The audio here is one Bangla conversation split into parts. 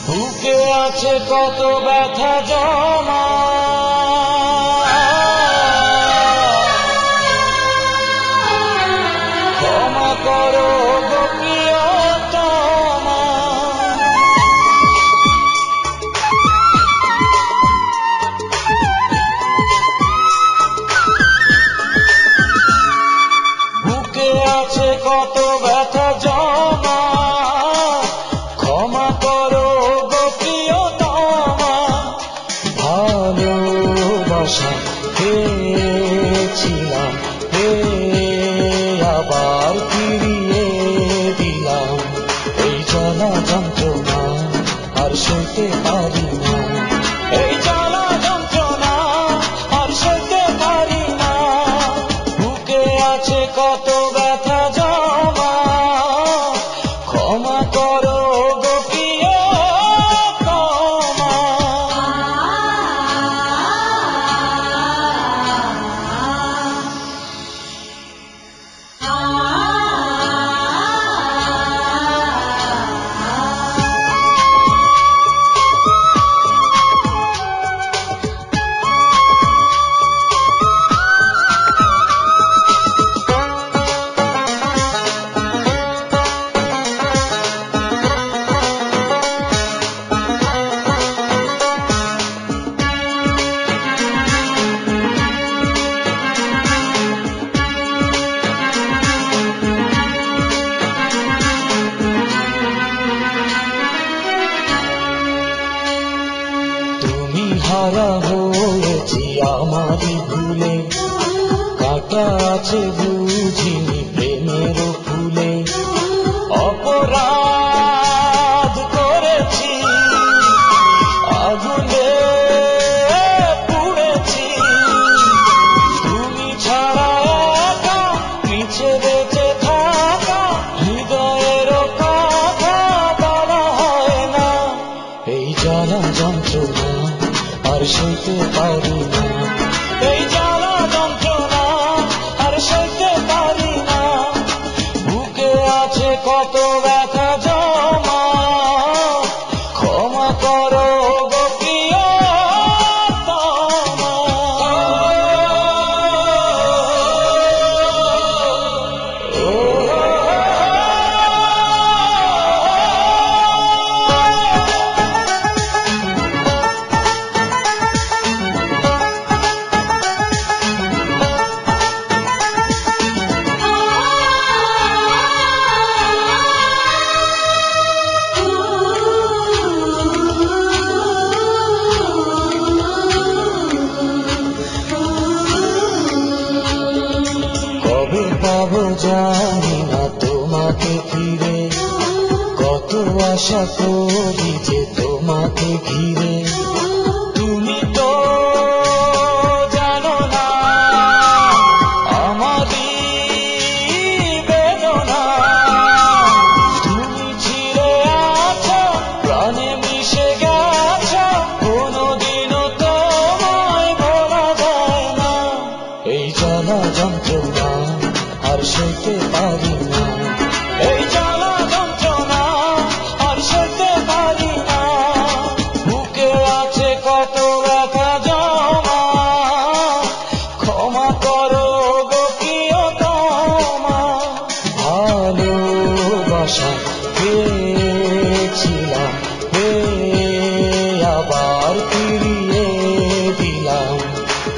বুকে আছে কত ব্যথা জমা, ক্ষমা করো গো প্রিয়তমা। বুকে আছে কত ব্যথা জমা, ক্ষমা করো গো প্রিয়তমা। ভালোবাসা পেয়েছিলাম, আবার ফিরিয়ে দিলাম। এই জ্বালা যন্ত্রণা আর সইতে পারি না, এই জ্বালা যন্ত্রণা আর সইতে পারি না। বুকে আছে কত ব্যথা জমা, ক্ষমা করো গো প্রিয়তমা। হারা হয়েছি আমারই ভুলে, কাটা আছে বুঝিনি প্রেমের ফুলে। অপরাধ করেছি, আগুনে পুড়েছি, তুমি ছাড়া একা পিছে বেঁচে থাকা হৃদয়ের কথা বলা হয় না। এই জ্বালা যন্ত্রণা আর সইতে পারি না, এই জ্বালা যন্ত্রণা আর সইতে পারি না। বুকে আছে কত ব্যথা জমা, ক্ষমা করো গো প্রিয়তমা। কবে পাবো জানি না তোমাকে ফিরে, কত আশা করি যে তোমাকে ঘিরে। তুমি তো জানো না আমারই বেদনা, তুমি ছিঁড়ে আছো প্রাণে মিশে গেছো, কোনোদিনও তোমায় ভোলা যায় না। এই জ্বালা যন্ত্রণা আর সইতে পারি না, এই জ্বালা যন্ত্রণা আর সইতে পারি না। বুকে আছে কত ব্যথা জমা, ক্ষমা করো গো প্রিয়তমা। ভালোবাসা পেয়েছিলাম, আবার ফিরিয়ে দিলাম।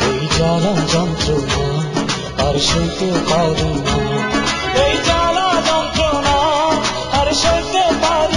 এই জ্বালা যন্ত্রণা আর সইতে পারি না, এই জ্বালা যন্ত্রণা আর সইতে পারি